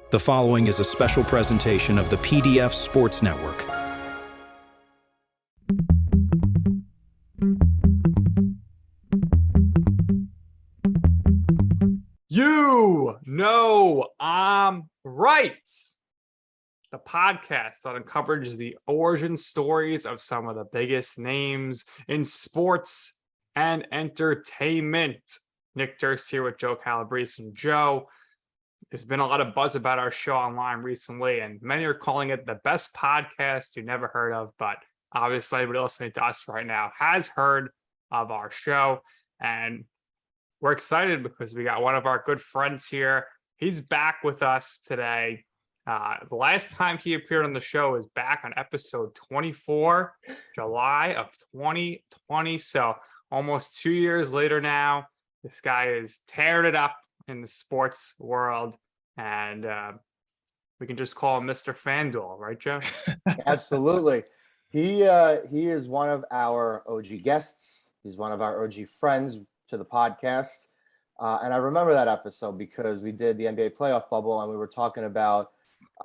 The following is a special presentation of the PDF Sports Network. You know I'm right. The podcast that uncovers the origin stories of some of the biggest names in sports and entertainment. Nick Durst here with Joe Calabrese and Joe. There's been a lot of buzz about our show online recently, and many are calling it the best podcast you never heard of. But obviously, everybody listening to us right now has heard of our show, and we're excited because we got one of our good friends here. He's back with us today. The last time he appeared on the show is back on episode 24, July of 2020. So almost 2 years later now, this guy is tearing it up in the sports world, and we can just call him Mr. FanDuel, right, Joe? Absolutely. He is one of our OG guests. He's one of our OG friends to the podcast. And I remember that episode because we did the NBA playoff bubble and we were talking about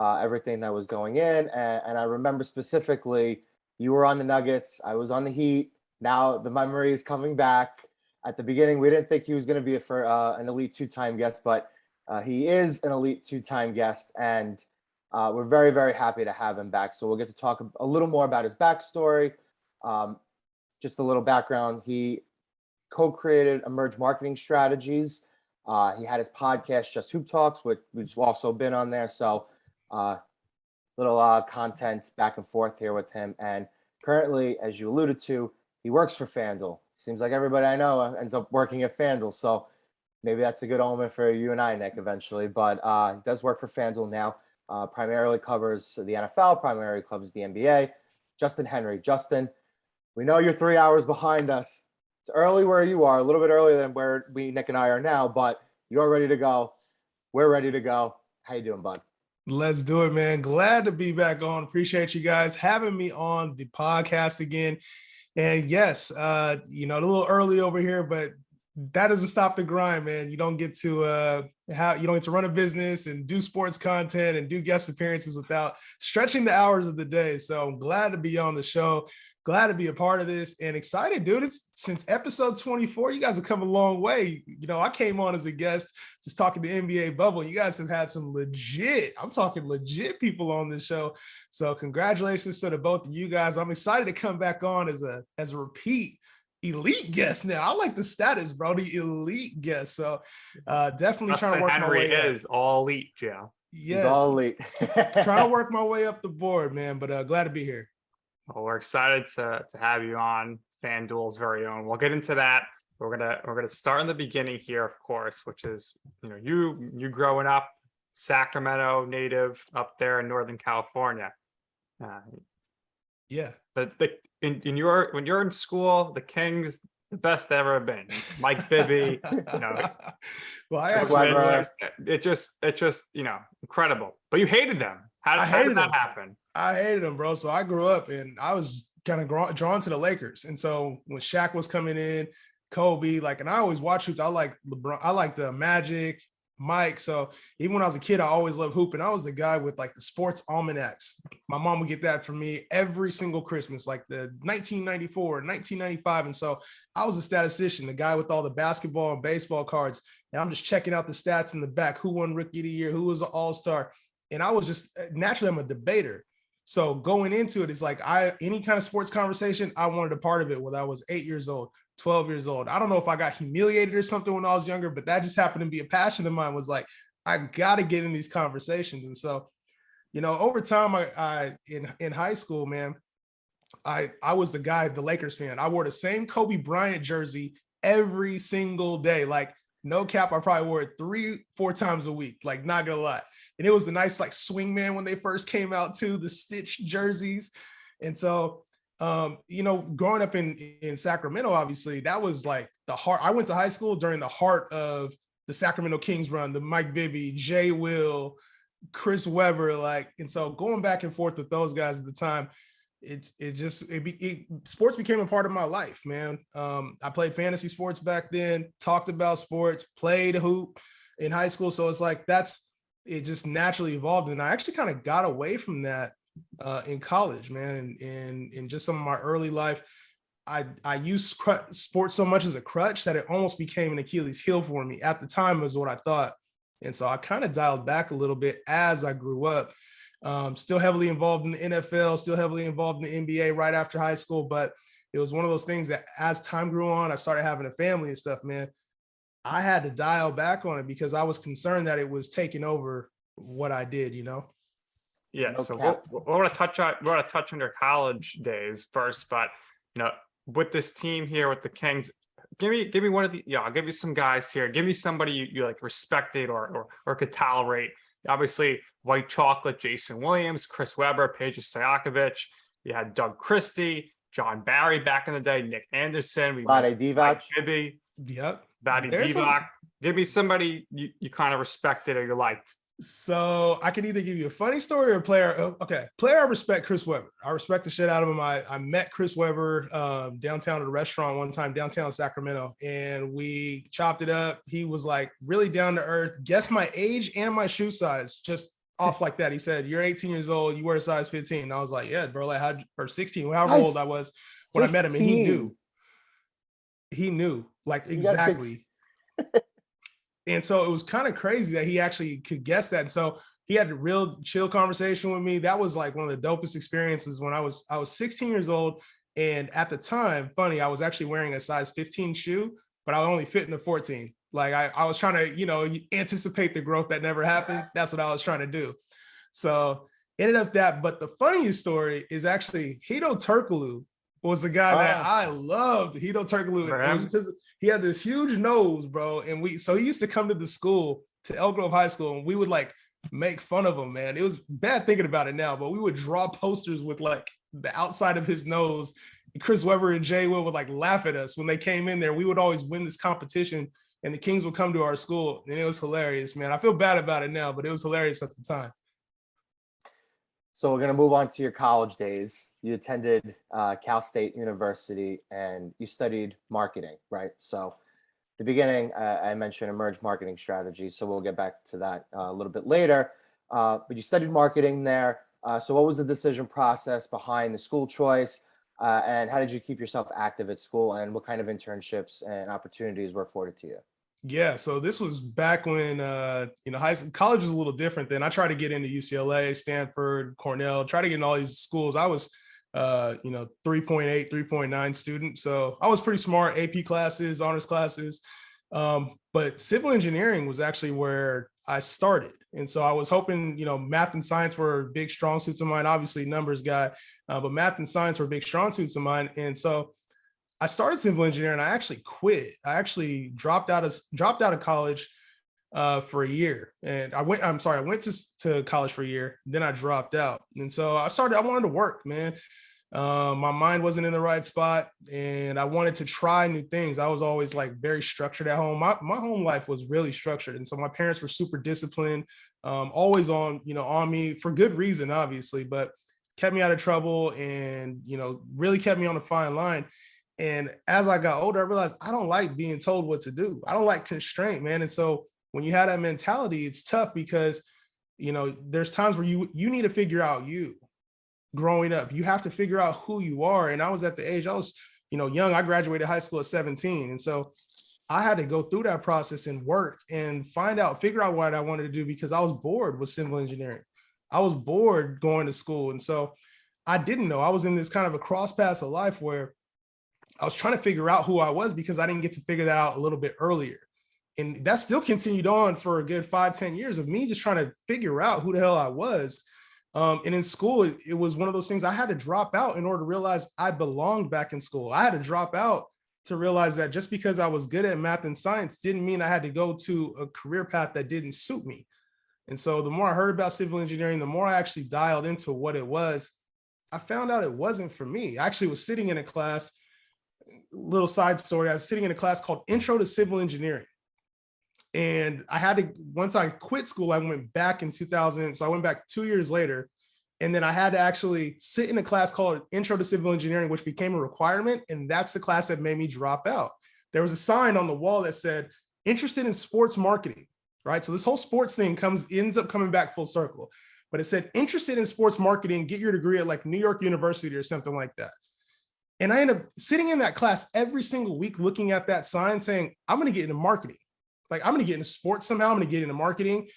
everything that was going in. And I remember specifically you were on the Nuggets. I was on the Heat. Now the memory is coming back. At the beginning, we didn't think he was going to be an elite two-time guest, but he is an elite two-time guest. And we're very, very happy to have him back. So we'll get to talk a little more about his backstory. Just a little background. He co-created Emerge Marketing Strategies. He had his podcast, Just Hoop Talks, which we've also been on there. So little content back and forth here with him. And currently, as you alluded to, he works for FanDuel. Seems like everybody I know ends up working at FanDuel. So maybe that's a good omen for you and I, Nick, eventually. But he does work for FanDuel now. Primarily covers the NFL, primarily covers the NBA. Justin Henry. Justin, we know you're 3 hours behind us. It's early where you are, a little bit earlier than where Nick and I are now, but you're ready to go. We're ready to go. How you doing, bud? Let's do it, man. Glad to be back on. Appreciate you guys having me on the podcast again. And yes, a little early over here, but that doesn't stop the grind, man. You don't get to run a business and do sports content and do guest appearances without stretching the hours of the day. So I'm glad to be on the show. Glad to be a part of this and excited, dude. It's since episode 24. You guys have come a long way. I came on as a guest just talking to NBA bubble. You guys have had some legit people on this show. So congratulations to the both of you guys. I'm excited to come back on as a repeat elite guest now. I like the status, bro. The elite guest. So definitely Justin trying to work Henry my way is all elite, Joe. Yes. He's all elite. Trying to work my way up the board, man. But glad to be here. Well, we're excited to have you on FanDuel's very own. We'll get into that. We're gonna start in the beginning here, of course, which is you growing up, Sacramento native up there in Northern California. Yeah. When you're in school, the Kings, the best they ever been. Mike Bibby, Well, I actually, it just incredible. But you hated them. How did that happen? I hated them, bro. So I grew up and I was kind of drawn to the Lakers. And so when Shaq was coming in, Kobe, and I always watched hoops. I like LeBron. I like the Magic, Mike. So even when I was a kid, I always loved hooping. I was the guy with the sports almanacs. My mom would get that for me every single Christmas, like the 1994, 1995. And so I was a statistician, the guy with all the basketball and baseball cards. And I'm just checking out the stats in the back. Who won Rookie of the Year? Who was an All-Star? And I was just naturally, I'm a debater. So going into it, it's any kind of sports conversation, I wanted a part of it when I was 8 years old, 12 years old. I don't know if I got humiliated or something when I was younger, but that just happened to be a passion of mine. Was I got to get in these conversations. And so, over time, I in high school, man, I was the guy, the Lakers fan. I wore the same Kobe Bryant jersey every single day. No cap, I probably wore it 3-4 times a week, not gonna lie. And it was the nice swingman when they first came out too, the stitched jerseys. And so, growing up in Sacramento, obviously that was the heart. I went to high school during the heart of the Sacramento Kings run, the Mike Bibby, Jay Will, Chris Webber, and so going back and forth with those guys at the time, sports became a part of my life, man. I played fantasy sports back then, talked about sports, played hoop in high school. So it's it just naturally evolved. And I actually kind of got away from that in college, man. And in just some of my early life, I used sports so much as a crutch that it almost became an Achilles heel for me. At the time is what I thought. And so I kind of dialed back a little bit as I grew up. Still heavily involved in the NFL, still heavily involved in the NBA right after high school. But it was one of those things that as time grew on, I started having a family and stuff, man. I had to dial back on it because I was concerned that it was taking over what I did, you know? Yeah. No So cap. we're going to touch on your college days first, but with this team here with the Kings, give me one of the, I'll give you some guys here. Give me somebody you like respected or could tolerate. Obviously, White Chocolate, Jason Williams, Chris Webber, Peja Stojakovic. You had Doug Christie, John Barry back in the day, Nick Anderson. We Vlade Divac. Gibby, Yep. Vlade Divac. Give me somebody you kind of respected or you liked. So I can either give you a funny story or a player. Okay. Player, I respect Chris Webber. I respect the shit out of him. I met Chris Webber downtown at a restaurant one time, downtown Sacramento, and we chopped it up. He was like really down to earth, guessed my age and my shoe size, just off like that. He said, "You're 18 years old. You wear a size 15." And I was like, "Yeah, bro, like or 16, however old I was when I met him." And he knew like exactly. And so it was kind of crazy that he actually could guess that. And so he had a real chill conversation with me. That was like one of the dopest experiences when I was 16 years old. And at the time, funny, I was actually wearing a size 15 shoe, but I only fit in a 14. Like I was trying to, anticipate the growth that never happened. That's what I was trying to do. So ended up that. But the funniest story is actually Hito Turkoglu was the guy that I loved. Hito Turkoglu. It was because he had this huge nose, bro. And so he used to come to the school, to Elk Grove High School, and we would like make fun of him, man. It was bad thinking about it now, but we would draw posters with like the outside of his nose. Chris Webber and Jay Will would like laugh at us when they came in there. We would always win this competition and the Kings would come to our school, and it was hilarious, man. I feel bad about it now, but it was hilarious at the time. So we're going to move on to your college days. You attended Cal State University and you studied marketing, right? So the beginning, I mentioned emerge marketing strategy. So we'll get back to that a little bit later. But you studied marketing there. So what was the decision process behind the school choice? And how did you keep yourself active at school? And what kind of internships and opportunities were afforded to you? Yeah, so this was back when college was a little different then. I tried to get into UCLA, Stanford, Cornell, try to get in all these schools. I was 3.8, 3.9 student. So I was pretty smart, AP classes, honors classes. But civil engineering was actually where I started. And so I was hoping, math and science were big strong suits of mine, obviously numbers guy, but math and science were big strong suits of mine. And so I started civil engineering. I actually quit. I actually dropped out of college for a year. And I went to college for a year. Then I dropped out. And so I wanted to work, man. My mind wasn't in the right spot and I wanted to try new things. I was always like very structured at home. My home life was really structured. And so my parents were super disciplined, always on me for good reason, obviously, but kept me out of trouble and, really kept me on a fine line. And as I got older, I realized I don't like being told what to do. I don't like constraint, man. And so when you have that mentality, it's tough because, there's times where you need to figure out you growing up. You have to figure out who you are. And I was at the age, I was, young. I graduated high school at 17. And so I had to go through that process and work and figure out what I wanted to do because I was bored with civil engineering. I was bored going to school. And so I didn't know. I was in this kind of a cross paths of life where I was trying to figure out who I was because I didn't get to figure that out a little bit earlier. And that still continued on for a good 5-10 years of me just trying to figure out who the hell I was. And in school, it was one of those things I had to drop out in order to realize I belonged back in school. I had to drop out to realize that just because I was good at math and science didn't mean I had to go to a career path that didn't suit me. And so the more I heard about civil engineering, the more I actually dialed into what it was, I found out it wasn't for me. I actually was sitting in a class, little side story. I was sitting in a class called Intro to Civil Engineering. And once I quit school, I went back in 2000. So I went back 2 years later. And then I had to actually sit in a class called Intro to Civil Engineering, which became a requirement. And that's the class that made me drop out. There was a sign on the wall that said, interested in sports marketing. right? So this whole sports thing ends up coming back full circle. But it said interested in sports marketing, get your degree at like New York University or something like that. And I ended up sitting in that class every single week, looking at that sign saying, I'm going to get into marketing. Like, I'm going to get into sports somehow. I'm going to get into marketing.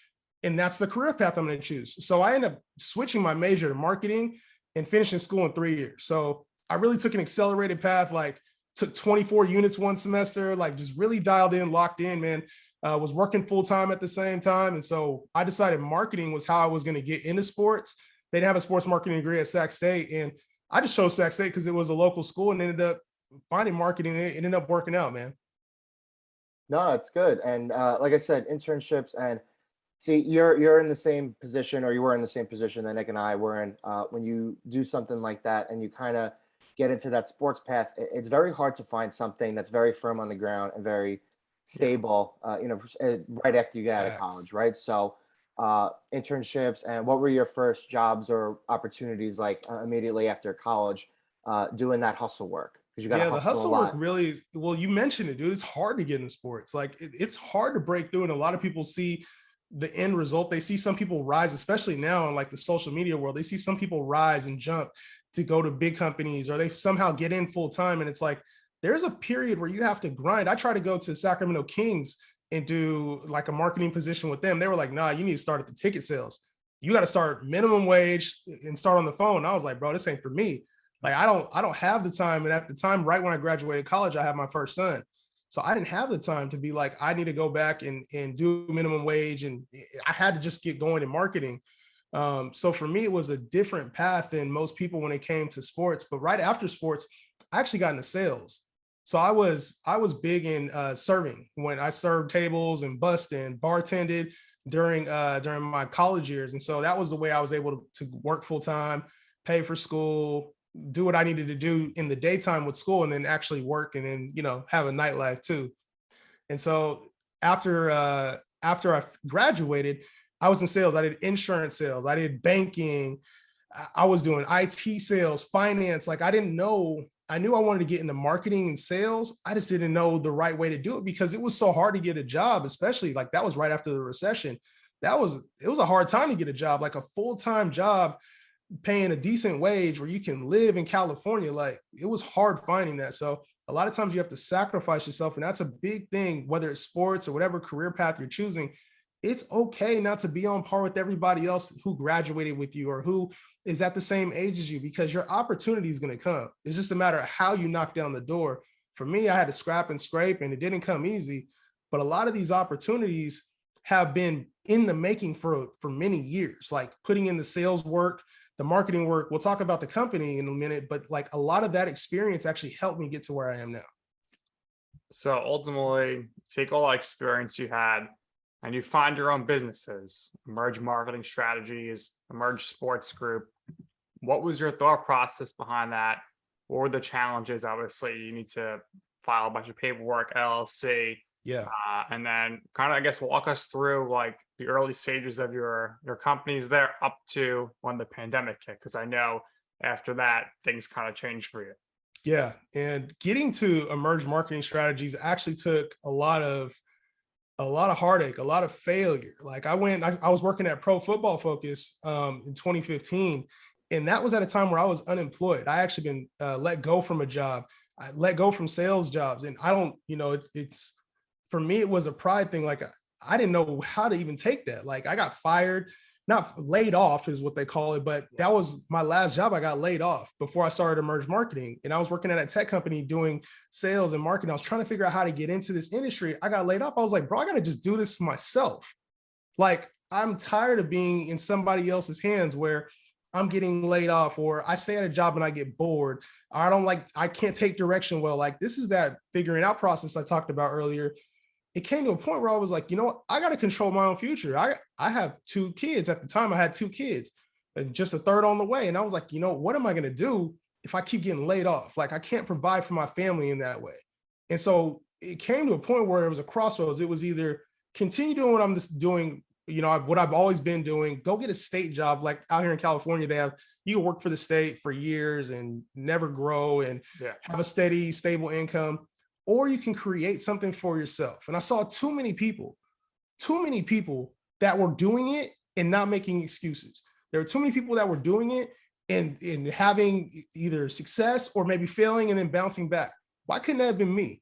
And that's the career path I'm going to choose. So I ended up switching my major to marketing and finishing school in 3 years. So I really took an accelerated path, like took 24 units one semester, like just really dialed in, locked in, man. Was working full time at the same time. And so I decided marketing was how I was going to get into sports. They didn't have a sports marketing degree at Sac State. And I just chose Sac State because it was a local school and ended up finding marketing. It ended up working out, man. No, it's good. And like I said, internships and see, you're in the same position, or you were in the same position that Nick and I were in. When you do something like that and you kind of get into that sports path, it's very hard to find something that's very firm on the ground and very stable, right after you get out of college, right? So internships, and what were your first jobs or opportunities like immediately after college doing that hustle work? Because you got to The hustle a hustle work lot. really, well, you mentioned it, dude. It's hard to get into sports. Like it's hard to break through. And a lot of people see the end result. They see some people rise, especially now in like the social media world. They see some people rise and jump to go to big companies, or they somehow get in full time. And it's like, there's a period where you have to grind. I try to go to Sacramento Kings and do like a marketing position with them. They were like, nah, you need to start at the ticket sales. You got to start minimum wage and start on the phone. I was like, bro, this ain't for me. Like, I don't have the time. And at the time, right when I graduated college, I had my first son. So I didn't have the time to be like, I need to go back and do minimum wage. And I had to just get going in marketing. So for me, it was a different path than most people when it came to sports. But right after sports, I actually got into sales. So I was big in serving, when I served tables and bussed and bartended during my college years. And so that was the way I was able to work full time, pay for school, do what I needed to do in the daytime with school, and then actually work and then, have a nightlife too. And so after I graduated, I was in sales. I did insurance sales. I did banking. I was doing IT sales, finance. Like, I knew I wanted to get into marketing and sales. I just didn't know the right way to do it because it was so hard to get a job, especially like that was right after the recession. It was a hard time to get a job, like a full-time job paying a decent wage where you can live in California. Like, it was hard finding that. So a lot of times you have to sacrifice yourself. And that's a big thing, whether it's sports or whatever career path you're choosing. It's okay not to be on par with everybody else who graduated with you or who is at the same age as you, because your opportunity is going to come. It's just a matter of how you knock down the door. For me, I had to scrap and scrape, and it didn't come easy. But a lot of these opportunities have been in the making for many years, like putting in the sales work, the marketing work. We'll talk about the company in a minute, but like a lot of that experience actually helped me get to where I am now. So ultimately, take all that experience you had and you find your own businesses, Emerge Marketing Strategies, Emerge Sports Group. What was your thought process behind that? What were the challenges? Obviously, you need to file a bunch of paperwork, LLC. Yeah. And then kind of, I guess, walk us through like the early stages of your companies there up to when the pandemic hit. Because I know after that, things kind of changed for you. Yeah. And getting to Emerge Marketing Strategies actually took a lot of heartache, a lot of failure. Like I was working at Pro Football Focus in 2015. And that was at a time where I was unemployed. I actually been let go from a job. I let go from sales jobs. And I don't, it's for me, it was a pride thing. Like I didn't know how to even take that. Like I got fired, not laid off is what they call it, but that was my last job. I got laid off before I started Emerge Marketing. And I was working at a tech company doing sales and marketing. I was trying to figure out how to get into this industry. I got laid off. I was like, bro, I got to just do this myself. Like I'm tired of being in somebody else's hands where I'm getting laid off, or I stay at a job and I get bored. I can't take direction well. Like this is that figuring out process I talked about earlier. It came to a point where I was like, you know what? I got to control my own future. I have 2 kids. At the time I had 2 kids and just a third on the way. And I was like, what am I going to do if I keep getting laid off? Like I can't provide for my family in that way. And so it came to a point where it was a crossroads. It was either continue doing what I'm just doing, what I've always been doing, go get a state job. Like out here in California, you can work for the state for years and never grow and have a steady, stable income, or you can create something for yourself. And I saw too many people too many people that were doing it and not making excuses. There were too many people that were doing it and having either success or maybe failing and then bouncing back. Why couldn't that have been me?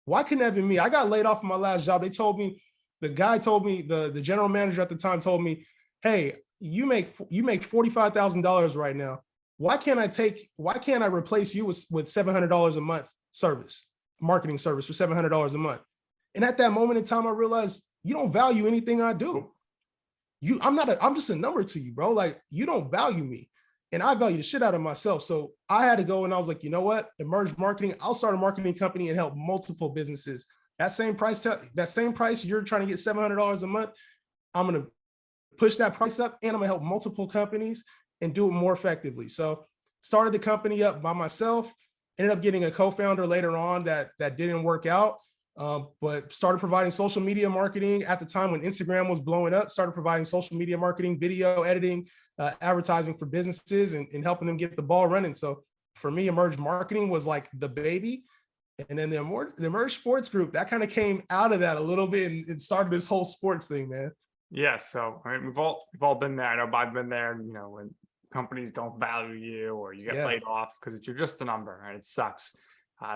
Why couldn't that have been me? I got laid off from my last job. They told me, the guy told me, the general manager at the time told me, hey, you make $45,000 right now. Why can't I replace you with $700 a month marketing service for $700 a month? And at that moment in time, I realized you don't value anything I do. I'm just a number to you, bro. Like, you don't value me. And I value the shit out of myself. So I had to go and I was like, you know what? Emerge Marketing, I'll start a marketing company and help multiple businesses. That same price you're trying to get $700 a month, I'm going to push that price up and I'm going to help multiple companies and do it more effectively. So started the company up by myself, ended up getting a co-founder later on that didn't work out. But started providing social media marketing at the time when Instagram was blowing up, started providing social media marketing, video editing, advertising for businesses and helping them get the ball running. So for me, Emerge Marketing was like the baby. And then the Emerge Sports Group, that kind of came out of that a little bit and started this whole sports thing, man. Yeah. So I mean, we've all been there. I know I've been there, when companies don't value you or you get laid off because you're just a number and it sucks.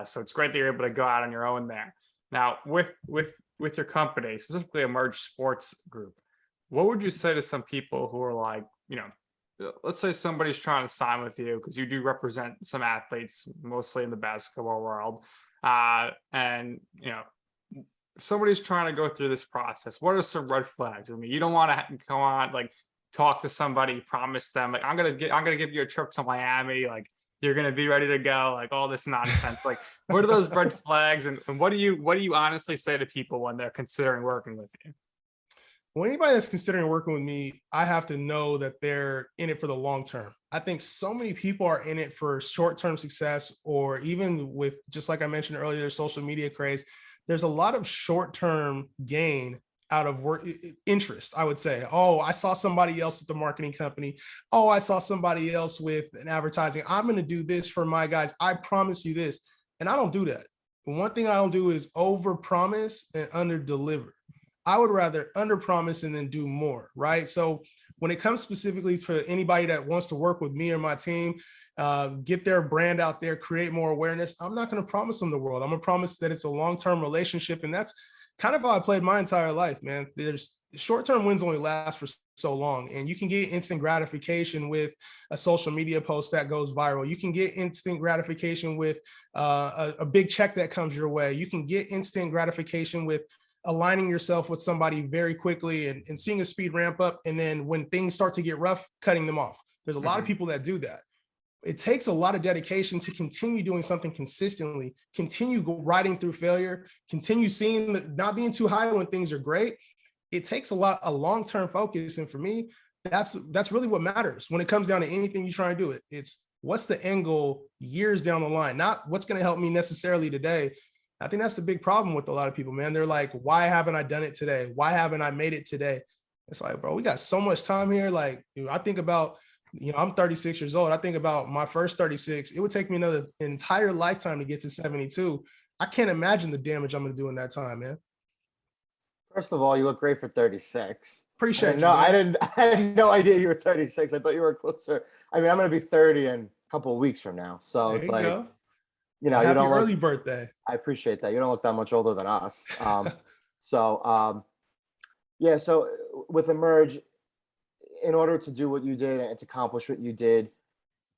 So it's great that you're able to go out on your own there. Now, with your company, specifically Emerge Sports Group, what would you say to some people who are like, let's say somebody's trying to sign with you because you do represent some athletes, mostly in the basketball world, and somebody's trying to go through this process. What are some red flags? I mean, you don't want to go on like talk to somebody, promise them like I'm gonna give you a trip to Miami, like you're going to be ready to go, like all this nonsense. Like, what are those red flags? And what do you honestly say to people when they're considering working with you? Well, anybody that's considering working with me, I have to know that they're in it for the long term. I think so many people are in it for short-term success, or even with, just like I mentioned earlier, social media craze. There's a lot of short-term gain out of work interest, I would say. Oh, I saw somebody else with the marketing company. Oh, I saw somebody else with an advertising. I'm going to do this for my guys. I promise you this. And I don't do that. One thing I don't do is over promise and under deliver. I would rather under promise and then do more, right? So when it comes specifically for anybody that wants to work with me or my team, get their brand out there, create more awareness, I'm not going to promise them the world. I'm going to promise that it's a long-term relationship. And that's kind of how I played my entire life, man. There's short-term wins only last for so long, and you can get instant gratification with a social media post that goes viral. You can get instant gratification with a big check that comes your way. You can get instant gratification with aligning yourself with somebody very quickly and seeing a speed ramp up. And then when things start to get rough, cutting them off. There's a lot of people that do that. It takes a lot of dedication to continue doing something consistently, continue riding through failure, continue not being too high when things are great. It takes a long-term focus. And for me, that's really what matters when it comes down to anything you try to do. It's what's the end goal years down the line, not what's going to help me necessarily today. I think that's the big problem with a lot of people, man. They're like, why haven't I done it today? Why haven't I made it today? It's like, bro, we got so much time here. Like, I think about, I'm 36 years old. I think about my first 36. It would take me an entire lifetime to get to 72. I can't imagine the damage I'm going to do in that time, man. First of all, you look great for 36. Appreciate it. No, I had no idea you were 36. I thought you were closer. I mean, I'm going to be 30 in a couple of weeks from now. So it's like, happy you don't early birthday. I appreciate that. You don't look that much older than us. So with Emerge, in order to do what you did and to accomplish what you did,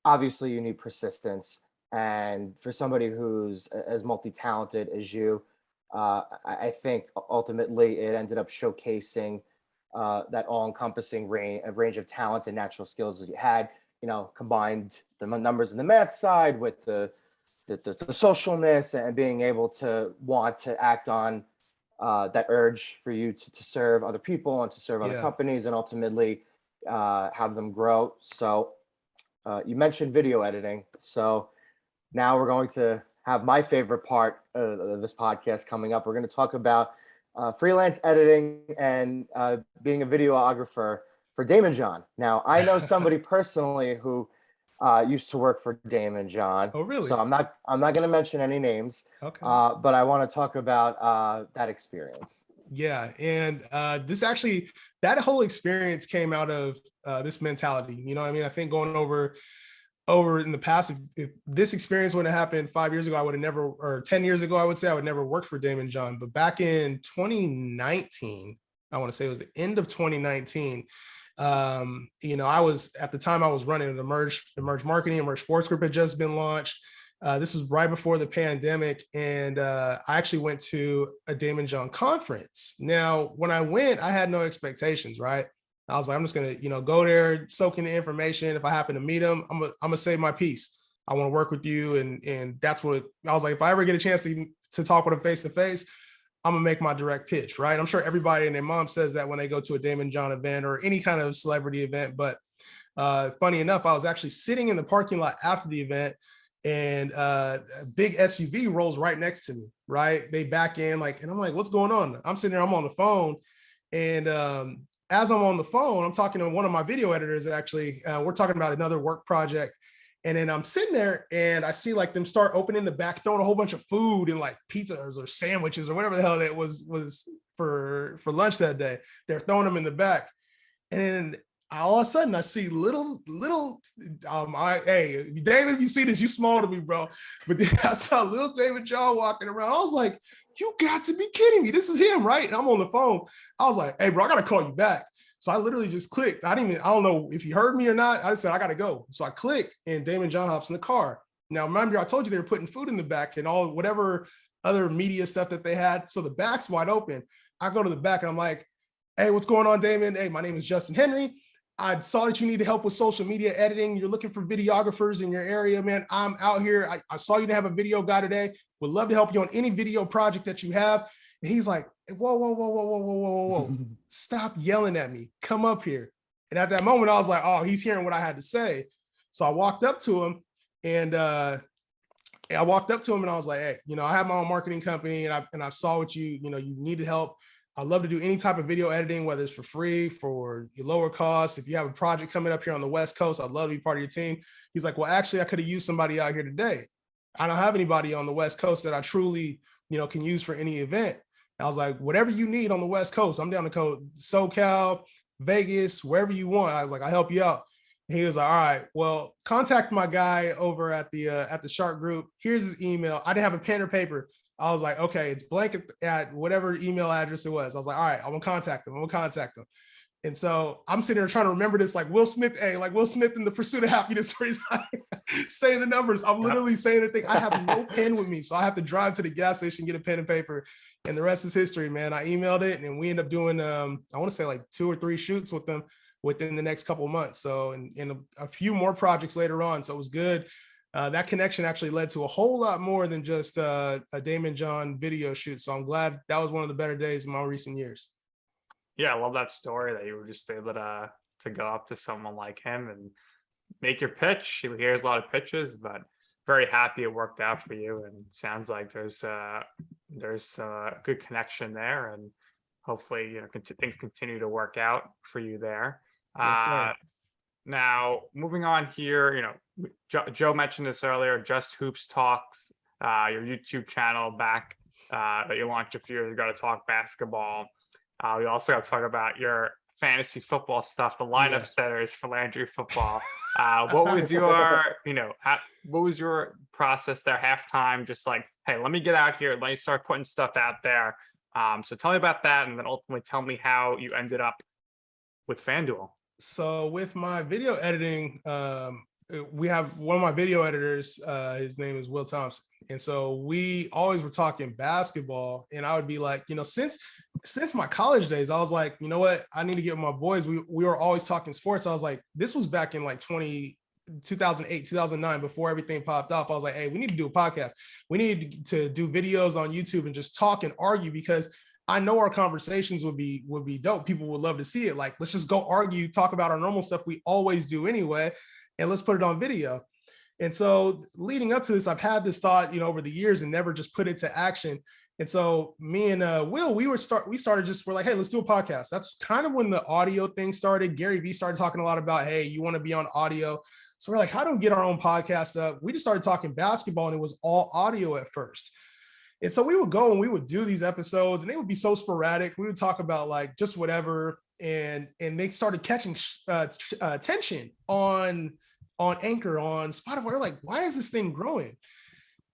obviously you need persistence. And for somebody who's as multi-talented as you, I think ultimately it ended up showcasing that all-encompassing range of talents and natural skills that you had, combined the numbers and the math side with the socialness and being able to want to act on that urge for you to serve other people and to serve other companies and ultimately have them grow. So you mentioned video editing. So now we're going to have my favorite part of this podcast coming up. We're going to talk about freelance editing and being a videographer for Damon John. Now, I know somebody personally who used to work for Damon John. Oh, really? So I'm not going to mention any names. Okay. But I want to talk about that experience. Yeah. And this actually, that whole experience came out of this mentality. You know what I mean? I think going over in the past, if this experience would have happened 5 years ago, I would have never, or 10 years ago, I would say I would never work for Damon John. But back in 2019, I want to say it was the end of 2019. You know, I was at the time I was running the Emerge Marketing, Emerge Sports Group had just been launched. This was right before the pandemic, and I actually went to a Damon John conference. Now, when I went, I had no expectations, right? I was like, I'm just gonna, you know, go there, soak in the information. If I happen to meet him, I'm gonna save my piece. I want to work with you, and that's what I was like. If I ever get a chance to talk with him face to face, I'm gonna make my direct pitch, right? I'm sure everybody and their mom says that when they go to a Damon John event or any kind of celebrity event. But funny enough, I was actually sitting in the parking lot after the event, and a big SUV rolls right next to me, right? They back in, like, and I'm like, what's going on? I'm sitting there, I'm on the phone, and as I'm on the phone, I'm talking to one of my video editors. Actually, we're talking about another work project. And then I'm sitting there and I see like them start opening the back, throwing a whole bunch of food and like pizzas or sandwiches or whatever the hell that was for lunch that day. They're throwing them in the back. And then all of a sudden I see little, hey, David, if you see this, you small to me, bro. But then I saw little David John walking around. I was like, you got to be kidding me. This is him, right? And I'm on the phone. I was like, hey, bro, I got to call you back. So I literally just clicked. I don't know if you heard me or not. I just said, I got to go. So I clicked and Damon John hops in the car. Now, remember, I told you they were putting food in the back and all whatever other media stuff that they had. So the back's wide open. I go to the back and I'm like, hey, what's going on, Damon? Hey, my name is Justin Henry. I saw that you needed help with social media editing. You're looking for videographers in your area, man. I'm out here. I saw you to have a video guy today. Would love to help you on any video project that you have. And he's like, whoa. Stop yelling at me. Come up here. And at that moment, I was like, oh, he's hearing what I had to say. So I walked up to him and I was like, hey, you know, I have my own marketing company and I saw what you needed help. I'd love to do any type of video editing, whether it's for free, for your lower cost. If you have a project coming up here on the West Coast, I'd love to be part of your team. He's like, well, actually, I could have used somebody out here today. I don't have anybody on the West Coast that I truly, can use for any event. And I was like, whatever you need on the West Coast, I'm down to go SoCal, Vegas, wherever you want. I was like, I'll help you out. And he was like, all right, well, contact my guy over at the Shark Group. Here's his email. I didn't have a pen or paper. I was like, okay, it's blank at whatever email address it was. I was like, all right, I'm gonna contact him. And so I'm sitting there trying to remember this, like Will Smith in The Pursuit of Happiness, where he's like saying the numbers. I'm literally saying the thing. I have no pen with me, so I have to drive to the gas station, get a pen and paper, and the rest is history, man. I emailed it, and we end up doing, I want to say like 2 or 3 shoots with them within the next couple of months. So, and a few more projects later on. So it was good. That connection actually led to a whole lot more than just a Damon John video shoot. So I'm glad that was one of the better days in my recent years. Yeah, I love that story that you were just able to go up to someone like him and make your pitch. He hears a lot of pitches, but very happy it worked out for you. And it sounds like there's a good connection there, and hopefully things continue to work out for you there. Yes, now, moving on here, Joe mentioned this earlier, Just Hoops Talks, your YouTube channel back that you launched a few years ago to talk basketball. We also got to talk about your fantasy football stuff, the lineup setters for Landry football. What was what was your process there? Halftime, just like, hey, let me get out here, let me start putting stuff out there. So tell me about that, and then ultimately tell me how you ended up with FanDuel. So with my video editing, we have one of my video editors, his name is Will Thompson. And so we always were talking basketball, and I would be like, since my college days, I was like, you know what, I need to get with my boys. We were always talking sports. I was like, this was back in like 2008, 2009, before everything popped off. I was like, hey, we need to do a podcast. We need to do videos on YouTube and just talk and argue, because I know our conversations would be dope. People would love to see it. Like, let's just go argue, talk about our normal stuff we always do anyway, and let's put it on video. And so leading up to this, I've had this thought, over the years, and never just put it to action. And so me and Will, we're like, hey, let's do a podcast. That's kind of when the audio thing started. Gary Vee started talking a lot about, hey, you want to be on audio. So we're like, how do we get our own podcast up? We just started talking basketball, and it was all audio at first. And so we would go and we would do these episodes, and they would be so sporadic. We would talk about like just whatever, and they started catching attention on Anchor, on Spotify. We're like, why is this thing growing?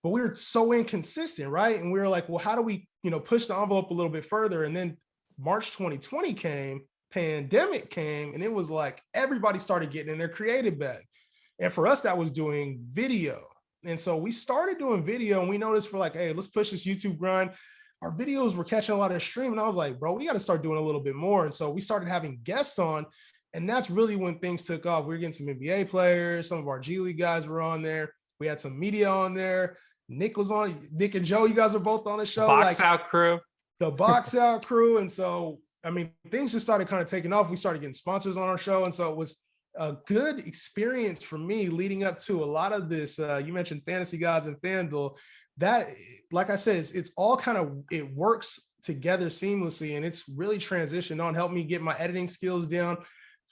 But we were so inconsistent, right? And we were like, well, how do we, push the envelope a little bit further? And then March 2020 came, pandemic came, and it was like everybody started getting in their creative bag. And for us, that was doing video. And so we started doing video, and we noticed we're like, hey, let's push this YouTube grind. Our videos were catching a lot of stream. And I was like, bro, we got to start doing a little bit more. And so we started having guests on. And that's really when things took off. We were getting some NBA players. Some of our G League guys were on there. We had some media on there. Nick was on. Nick and Joe, you guys were both on the show. Box Out crew. The Box Out crew. And so, things just started kind of taking off. We started getting sponsors on our show. And so it was a good experience for me leading up to a lot of this. You mentioned Fantasy Gods and FanDuel. That, like I said, it's all kind of, it works together seamlessly, and it's really transitioned on, helped me get my editing skills down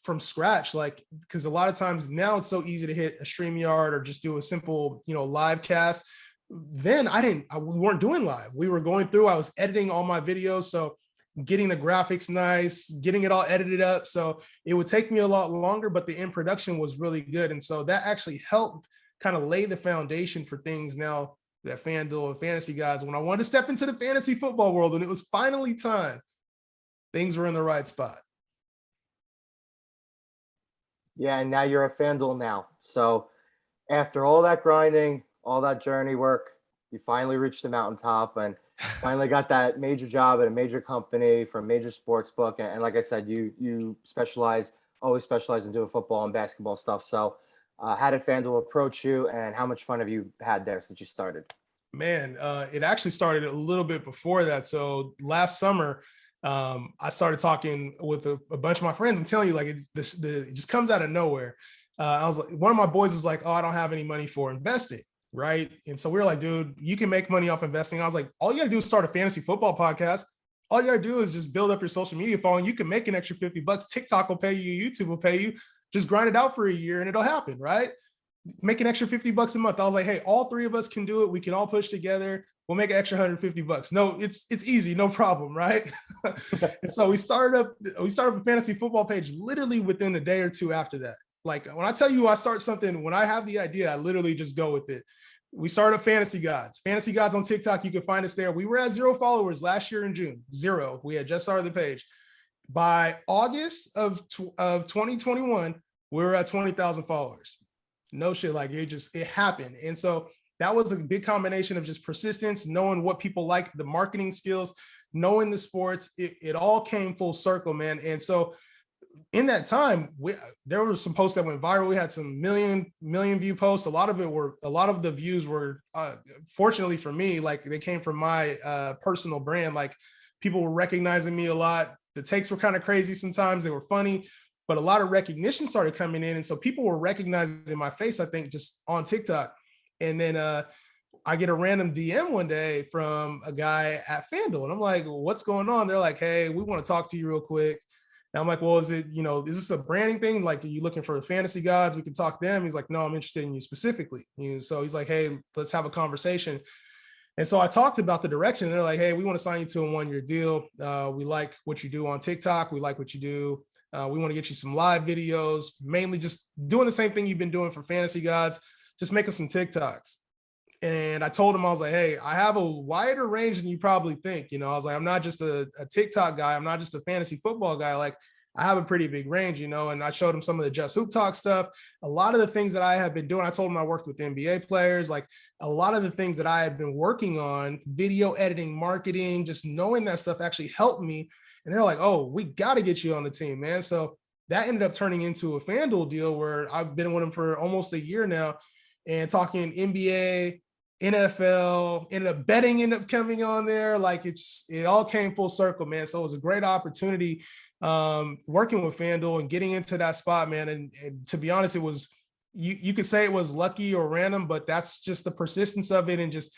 from scratch. Like, because a lot of times now it's so easy to hit a StreamYard or just do a simple, live cast. Then we weren't doing live. We were going through, I was editing all my videos. So getting the graphics nice, getting it all edited up. So it would take me a lot longer, but the end production was really good. And so that actually helped kind of lay the foundation for things now that FanDuel and Fantasy Gods, when I wanted to step into the fantasy football world and it was finally time, things were in the right spot. Yeah, and now you're at FanDuel now. So after all that grinding, all that journey work, you finally reached the mountaintop and finally got that major job at a major company for a major sports book. And like I said, you always specialize in doing football and basketball stuff. So how did FanDuel approach you, and how much fun have you had there since you started? Man, it actually started a little bit before that. So last summer, I started talking with a bunch of my friends. I'm telling you, like, it just comes out of nowhere. I was like, one of my boys was like, oh, I don't have any money for investing. Right. And so we were like, dude, you can make money off investing. I was like, all you got to do is start a fantasy football podcast. All you got to do is just build up your social media following. You can make an extra $50. TikTok will pay you. YouTube will pay you. Just grind it out for a year and it'll happen. Right. Make an extra $50 a month. I was like, hey, all three of us can do it. We can all push together. We'll make an extra $150. No, it's easy. No problem. Right. And so we started up a fantasy football page literally within a day or two after that. Like, when I tell you I start something, when I have the idea, I literally just go with it. We started Fantasy Gods on TikTok. You can find us there. We were at 0 followers last year in June, 0. We had just started the page. By August of 2021, we were at 20,000 followers. No shit, like it happened. And so that was a big combination of just persistence, knowing what people like, the marketing skills, knowing the sports. It all came full circle, man. And so in that time, there were some posts that went viral. We had some million view posts. A lot of the views were, fortunately for me, like they came from my personal brand. Like, people were recognizing me a lot. The takes were kind of crazy sometimes. They were funny, but a lot of recognition started coming in. And so people were recognizing my face, I think, just on TikTok. And then I get a random DM one day from a guy at FanDuel. And I'm like, well, what's going on? They're like, hey, we want to talk to you real quick. And I'm like, well, is this a branding thing? Like, are you looking for Fantasy Gods? We can talk to them. He's like, no, I'm interested in you specifically. So he's like, hey, let's have a conversation. And so I talked about the direction. They're like, hey, we want to sign you to a 1-year deal. We like what you do on TikTok. We like what you do. We want to get you some live videos, mainly just doing the same thing you've been doing for Fantasy Gods, just making some TikToks. And I told him, I was like, hey, I have a wider range than you probably think. I was like, I'm not just a TikTok guy. I'm not just a fantasy football guy. Like, I have a pretty big range, and I showed him some of the Just Hoop Talk stuff. A lot of the things that I have been doing, I told him I worked with NBA players. Like, a lot of the things that I had been working on, video editing, marketing, just knowing that stuff actually helped me. And they're like, oh, we got to get you on the team, man. So that ended up turning into a FanDuel deal where I've been with them for almost a year now, and talking NBA, NFL, ended up coming on there. Like, it all came full circle, man. So it was a great opportunity working with FanDuel and getting into that spot, man. And to be honest, it was, you could say it was lucky or random, but that's just the persistence of it and just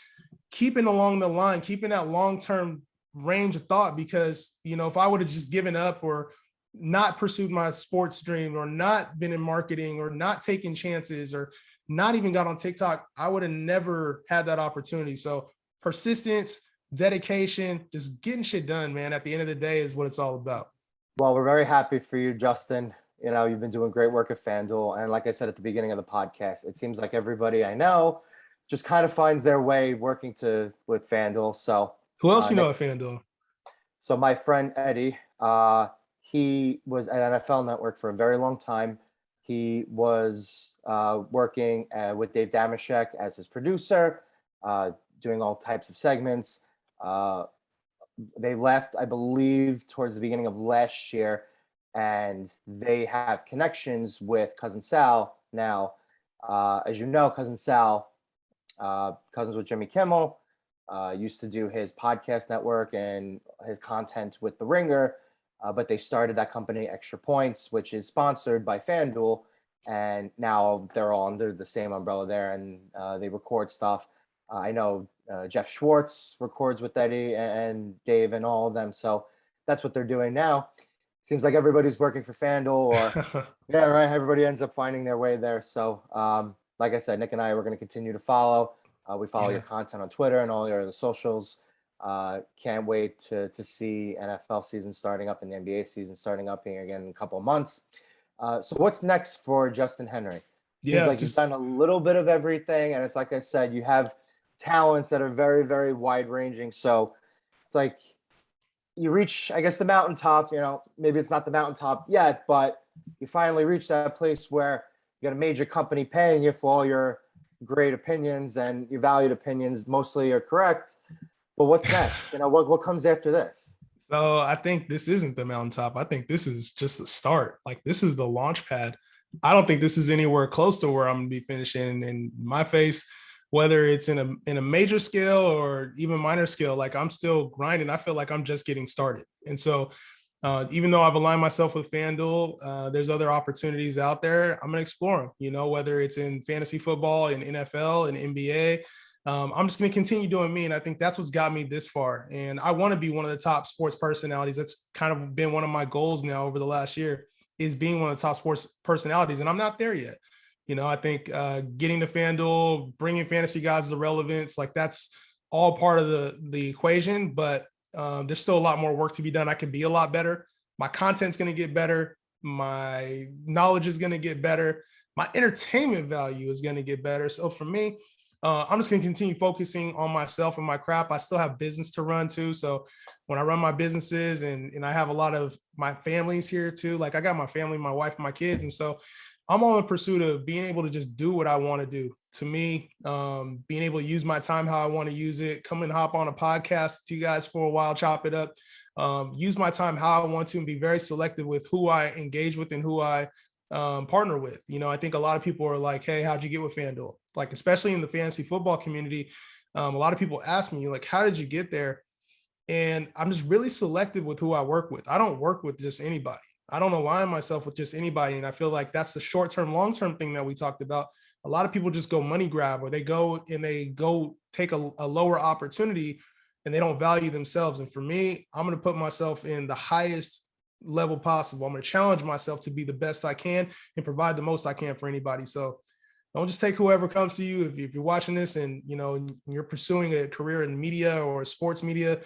keeping along the line, keeping that long-term range of thought. Because, if I would have just given up or not pursued my sports dream or not been in marketing or not taken chances or not even got on TikTok, I would have never had that opportunity. So persistence, dedication, just getting shit done, man. At the end of the day is what it's all about. Well, we're very happy for you, Justin. You know, you've been doing great work at FanDuel. And like I said at the beginning of the podcast, it seems like everybody I know just kind of finds their way working with FanDuel. So Who else you know at FanDuel? So my friend Eddie, he was at NFL Network for a very long time. He was working with Dave Damashek as his producer, doing all types of segments. They left, I believe, towards the beginning of last year, and they have connections with Cousin Sal now. As you know, Cousin Sal, cousins with Jimmy Kimmel, used to do his podcast network and his content with The Ringer, but they started that company, Extra Points, which is sponsored by FanDuel, and now they're all under the same umbrella there, and they record stuff. I know Jeff Schwartz records with Eddie and Dave and all of them, so that's what they're doing now. Seems like everybody's working for FanDuel, or yeah, right. Everybody ends up finding their way there. So, like I said, Nick and I are going to continue to follow. We follow your content on Twitter and all your other socials. Can't wait to see NFL season starting up and the NBA season starting up here again in a couple of months. So what's next for Justin Henry? Seems like you've done a little bit of everything, and it's like I said, you have talents that are very, very wide ranging. So it's like you reach, I guess, the mountaintop. You know, maybe it's not the mountaintop yet, but you finally reach that place where you got a major company paying you for all your great opinions, and your valued opinions mostly are correct. But what's next? You know, what comes after this? So I think this isn't the mountaintop. I think this is just the start. Like, this is the launch pad. I don't think this is anywhere close to where I'm going to be finishing in my face, whether it's in a major scale or even minor scale. Like, I'm still grinding. I feel like I'm just getting started. And so even though I've aligned myself with FanDuel, there's other opportunities out there. I'm going to explore them, you know, whether it's in fantasy football, in NFL, in NBA. I'm just going to continue doing me. And I think that's what's got me this far. And I want to be one of the top sports personalities. That's kind of been one of my goals now over the last year, is being one of the top sports personalities. And I'm not there yet. You know, I think getting to FanDuel, bringing fantasy gods to relevance, like, that's all part of the equation. But there's still a lot more work to be done. I can be a lot better. My content's going to get better. My knowledge is going to get better. My entertainment value is going to get better. So for me, I'm just going to continue focusing on myself and my craft. I still have business to run too. So when I run my businesses, and I have a lot of my families here too, like, I got my family, my wife, and my kids. And so I'm all in pursuit of being able to just do what I want to do. To me, being able to use my time how I want to use it, come and hop on a podcast to you guys for a while, chop it up, use my time how I want to, and be very selective with who I engage with and who I partner with. You know, I think a lot of people are like, hey, how'd you get with FanDuel? Like, especially in the fantasy football community, a lot of people ask me, like, how did you get there? And I'm just really selective with who I work with. I don't work with just anybody. I don't align myself with just anybody. And I feel like that's the short-term, long-term thing that we talked about. A lot of people just go money grab, or they go take a lower opportunity, and they don't value themselves. And for me, I'm going to put myself in the highest level possible. I'm going to challenge myself to be the best I can and provide the most I can for anybody. So don't just take whoever comes to you. If you're watching this and, you know, you're pursuing a career in media or sports media,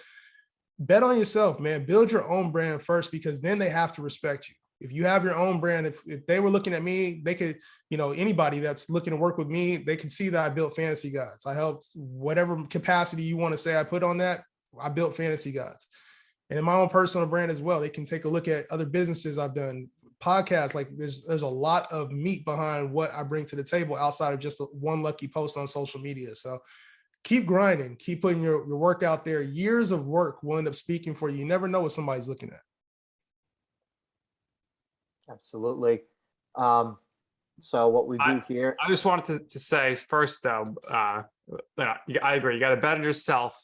bet on yourself, man. Build your own brand first, because then they have to respect you. If you have your own brand, if they were looking at me, they could, you know, anybody that's looking to work with me, they can see that I built fantasy gods. I helped whatever capacity you want to say I put on that. I built fantasy gods. And in my own personal brand as well, they can take a look at other businesses I've done, podcasts. Like, there's a lot of meat behind what I bring to the table outside of just one lucky post on social media. So keep grinding, keep putting your work out there. Years of work will end up speaking for you. You never know what somebody's looking at. Absolutely. So what we do here. I just wanted to say first, though, I agree. You got to bet on yourself.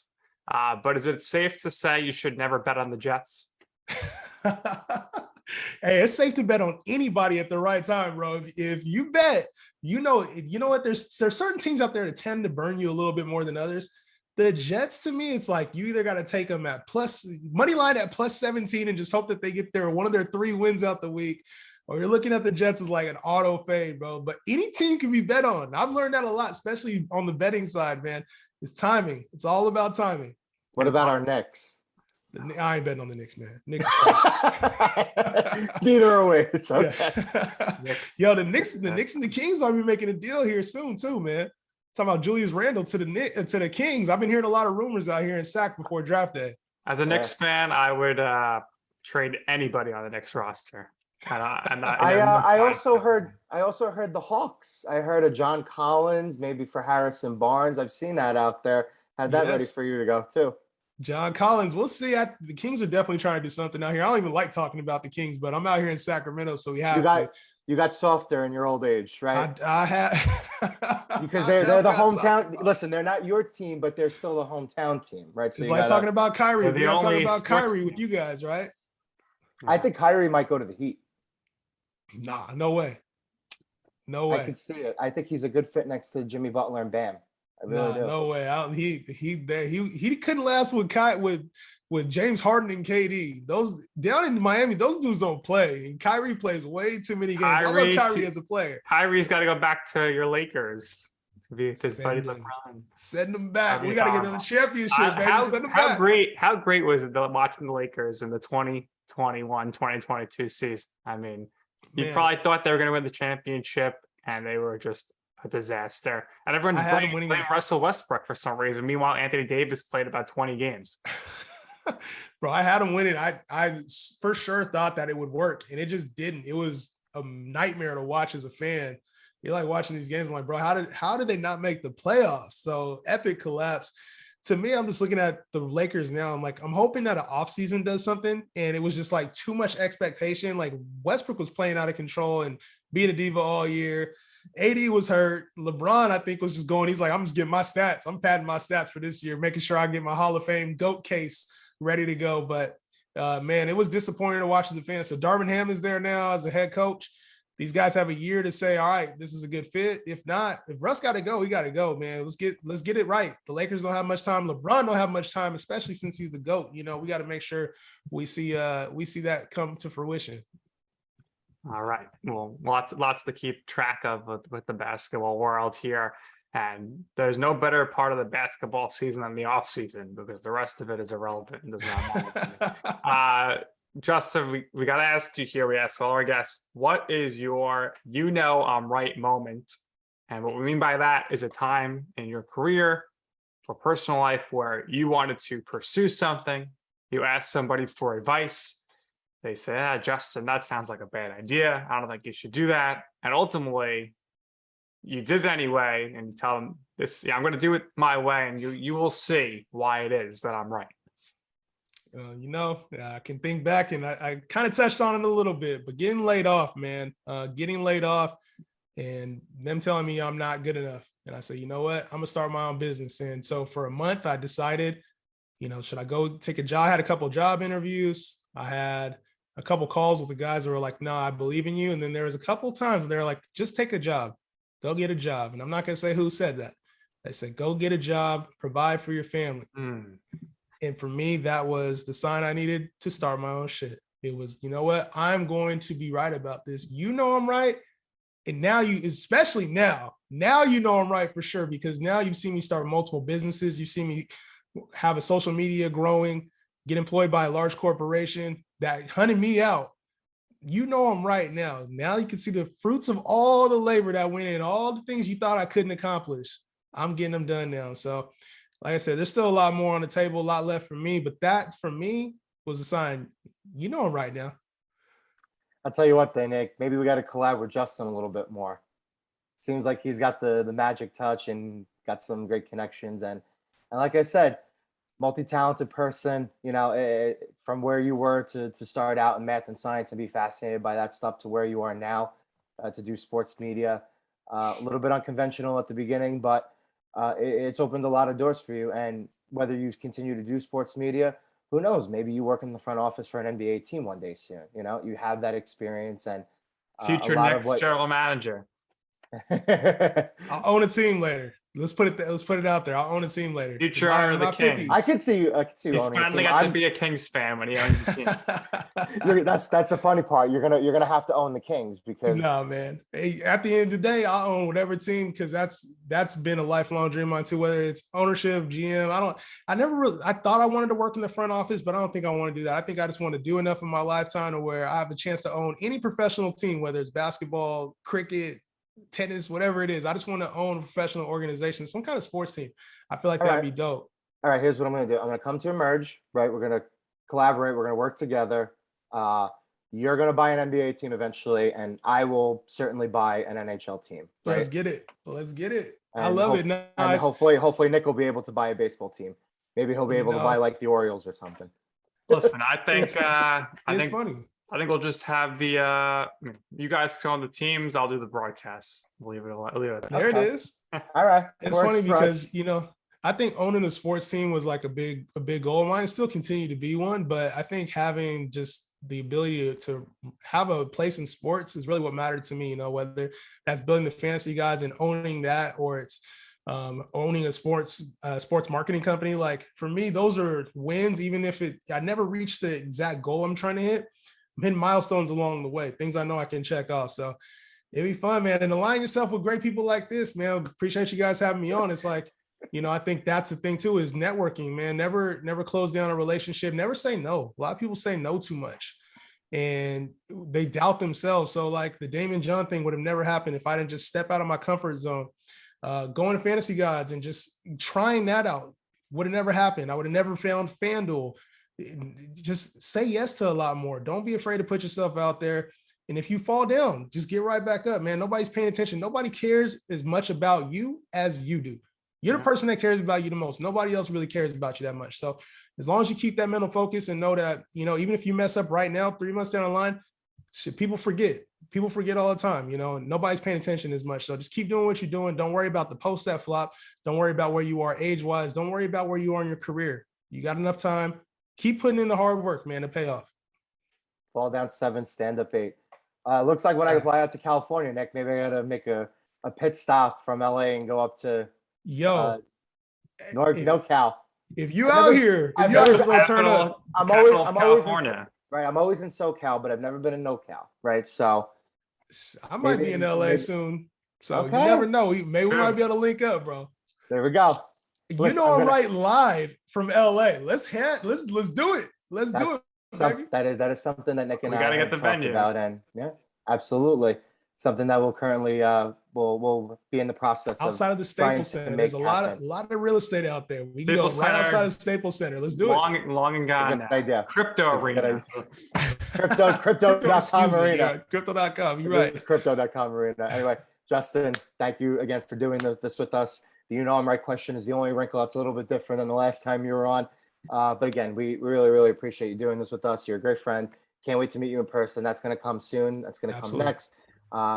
But is it safe to say you should never bet on the Jets? Hey, it's safe to bet on anybody at the right time, bro. If you bet, you know what? There's certain teams out there that tend to burn you a little bit more than others. The Jets, to me, it's like you either got to take them at money line at plus 17 and just hope that they get one of their 3 wins out the week, or you're looking at the Jets as like an auto fade, bro. But any team can be bet on. I've learned that a lot, especially on the betting side, man. It's timing. It's all about timing. What about our Knicks? I ain't betting on the Knicks, man. Knicks. Neither are we. It's okay. Yeah. Yo, the Knicks and the Kings might be making a deal here soon too, man. Talking about Julius Randle to the Kings. I've been hearing a lot of rumors out here in Sac before draft day. As a Knicks fan, I would trade anybody on the Knicks roster. I also heard the Hawks. I heard a John Collins, maybe for Harrison Barnes. I've seen that out there. Had that ready for you to go too. John Collins. We'll see. The Kings are definitely trying to do something out here. I don't even like talking about the Kings, but I'm out here in Sacramento, so we have to. You got softer in your old age, right? I have. Because they're the hometown. Listen, they're not your team, but they're still a hometown team, right? So it's like talking about Kyrie. We're not talking about Kyrie with you guys, right? I think Kyrie might go to the Heat. Nah, no way. No way. I can see it. I think he's a good fit next to Jimmy Butler and Bam. I really do. No way. He couldn't last with James Harden and KD. Those down in Miami, those dudes don't play. And Kyrie plays way too many games. I love Kyrie as a player. Kyrie's got to go back to your Lakers to be his buddy LeBron. Send them back. We got to get them a championship, baby. Send them back. How great was it watching the Lakers in the 2021-2022 season? I mean, you probably thought they were going to win the championship, and they were just a disaster. And everyone's blaming Russell Westbrook for some reason. Meanwhile, Anthony Davis played about 20 games. Bro, I had him winning. I for sure thought that it would work, and it just didn't. It was a nightmare to watch as a fan. You're like watching these games. I'm like, bro, how did they not make the playoffs? So epic collapse. To me, I'm just looking at the Lakers now. I'm like, I'm hoping that an offseason does something. And it was just like too much expectation. Like Westbrook was playing out of control and being a diva all year. AD was hurt. LeBron, I think, was just going. He's like, I'm just getting my stats. I'm padding my stats for this year, making sure I get my Hall of Fame GOAT case ready to go. But man, it was disappointing to watch as a fan. So Darvin Ham is there now as a head coach. These guys have a year to say, all right, this is a good fit. If not, if Russ got to go, he got to go, man. Let's get it right. The Lakers don't have much time. LeBron don't have much time, especially since he's the GOAT. You know, we got to make sure we see that come to fruition. All right. Well, lots to keep track of with the basketball world here. And there's no better part of the basketball season than the off season, because the rest of it is irrelevant and does not matter. Justin, we got to ask you here. We ask all our guests, what is your I'm right moment? And what we mean by that is a time in your career or personal life where you wanted to pursue something. You asked somebody for advice. They say, Justin, that sounds like a bad idea. I don't think you should do that. And ultimately, you did it anyway, and you tell them this, I'm going to do it my way, and you will see why it is that I'm right. I can think back, and I kind of touched on it a little bit, but getting laid off, man, and them telling me I'm not good enough. And I said, you know what, I'm gonna start my own business. And so for a month, I decided, should I go take a job? I had a couple of job interviews. I had a couple calls with the guys that were like, no, I believe in you. And then there was a couple of times they're like, just take a job, go get a job. And I'm not gonna say who said that. They said, go get a job, provide for your family. And for me, that was the sign I needed to start my own shit. It was, you know what? I'm going to be right about this. I'm right. And now especially now I'm right for sure, because now you've seen me start multiple businesses. You've seen me have a social media growing, get employed by a large corporation that hunted me out. I'm right now. Now you can see the fruits of all the labor that went in, all the things you thought I couldn't accomplish. I'm getting them done now. So like I said, there's still a lot more on the table, a lot left for me, but that for me was a sign, I'm right now. I'll tell you what, then, Nick, maybe we got to collab with Justin a little bit more. Seems like he's got the magic touch and got some great connections. And like I said, multi-talented person, from where you were to start out in math and science and be fascinated by that stuff to where you are now to do sports media. A little bit unconventional at the beginning, but it's opened a lot of doors for you. And whether you continue to do sports media, who knows? Maybe you work in the front office for an NBA team one day soon. You have that experience and future next general manager. I'll own a team later. Let's put it out there. I'll own a team later. Future owner of the Kings. I could see you He's owning a finally team. got to be a Kings fan when he owns the team. That's the funny part. You're gonna have to own the Kings because no, man. Hey, at the end of the day, I'll own whatever team because that's been a lifelong dream of mine too. Whether it's ownership, GM, I thought I wanted to work in the front office, but I don't think I want to do that. I think I just want to do enough in my lifetime to where I have a chance to own any professional team, whether it's basketball, cricket, tennis, whatever it is. I just want to own a professional organization, some kind of sports team. I feel like that'd be dope. All right, here's what I'm going to do. I'm going to come to Emerge, right? We're going to collaborate. We're going to work together. You're going to buy an NBA team eventually, and I will certainly buy an NHL team. Right? Let's get it. And I love it. Nice. And hopefully Nick will be able to buy a baseball team. Maybe he'll be able to buy like the Orioles or something. Listen, I think it's funny. I think we'll just have the you guys on the teams. I'll do the broadcast. Leave it at that. There it is. All right. It's funny because I think owning a sports team was like a big goal of mine. It still continue to be one, but I think having just the ability to have a place in sports is really what mattered to me. Whether that's building the fantasy guides and owning that, or it's owning a sports marketing company. Like for me, those are wins. Even if I never reached the exact goal I'm trying to hit, I'm hitting milestones along the way, things I know I can check off. So it'd be fun, man. And align yourself with great people like this, man. Appreciate you guys having me on. It's like, I think that's the thing too, is networking, man. Never close down a relationship. Never say no. A lot of people say no too much and they doubt themselves. So like the Damon John thing would have never happened if I didn't just step out of my comfort zone, going to fantasy gods and just trying that out. Would have never happened. I would have never found FanDuel. Just say yes to a lot more. Don't be afraid to put yourself out there. And if you fall down, just get right back up, man. Nobody's paying attention. Nobody cares as much about you as you do. You're the person that cares about you the most. Nobody else really cares about you that much. So as long as you keep that mental focus and know that, even if you mess up right now, 3 months down the line, people forget. People forget all the time, nobody's paying attention as much. So just keep doing what you're doing. Don't worry about the posts that flop. Don't worry about where you are age-wise. Don't worry about where you are in your career. You got enough time. Keep putting in the hard work, man, to pay off. Fall down 7, stand up 8. Looks like when I fly out to California, Nick, maybe I got to make a pit stop from LA and go up to NorCal. If you out here, if you out here, turn up. I'm always in SoCal, but I've never been in NoCal, right? So I might be in LA soon. So you never know. Maybe we might be able to link up, bro. There we go. I'm right live from LA. Let's do it. Let's do it. That is something that Nick and I have talked about, and yeah, absolutely something that we'll currently we'll be in the process outside of the Staples Center. There's a lot of real estate out there. We can go right outside of the Staples Center. Let's do it. Long and gone. Idea. Crypto arena. Crypto.com arena. Crypto.com. You're right. It's crypto.com arena. Anyway, Justin, thank you again for doing this with us. The I'm right question is the only wrinkle that's a little bit different than the last time you were on. But again, we really, really appreciate you doing this with us. You're a great friend. Can't wait to meet you in person. That's going to come soon. That's going to come next.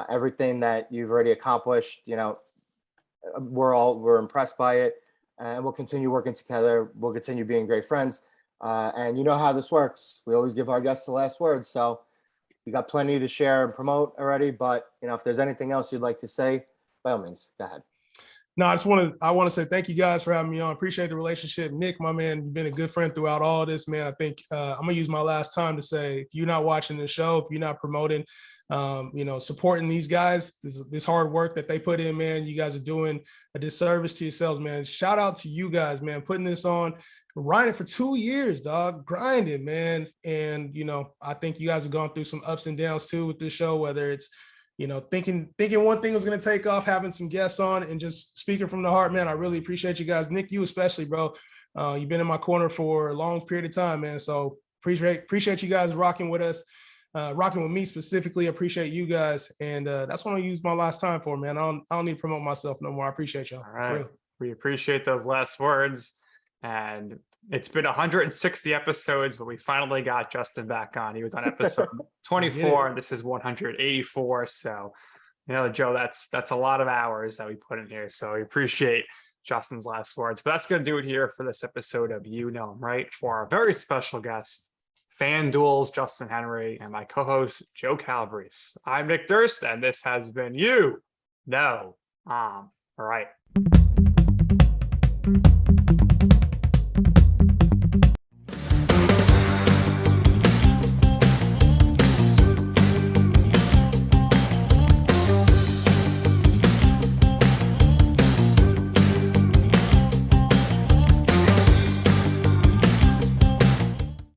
Everything that you've already accomplished, we're impressed by it, and we'll continue working together. We'll continue being great friends. And you know how this works. We always give our guests the last word. So you got plenty to share and promote already, but if there's anything else you'd like to say, by all means, go ahead. No, I want to say thank you guys for having me on. Appreciate the relationship. Nick, my man, you've been a good friend throughout all this, man. I think I'm gonna use my last time to say, if you're not watching the show, if you're not promoting, supporting these guys, this hard work that they put in, man, you guys are doing a disservice to yourselves, man. Shout out to you guys, man, putting this on, riding for 2 years, dog, grinding, man. And, I think you guys have gone through some ups and downs too with this show, whether it's, thinking one thing was going to take off, having some guests on and just speaking from the heart, man. I really appreciate you guys. Nick, you especially, bro. You've been in my corner for a long period of time, man. So appreciate you guys rocking with us, rocking with me specifically. Appreciate you guys. And that's what I use my last time for, man. I don't need to promote myself no more. I appreciate y'all. All right. We appreciate those last words. And it's been 160 episodes, but we finally got Justin back on. He was on episode 24, and this is 184. So, Joe, that's a lot of hours that we put in here. So we appreciate Justin's last words. But that's going to do it here for this episode of right? For our very special guest, FanDuel's Justin Henry, and my co-host, Joe Calabrese. I'm Nick Durst, and this has been all right.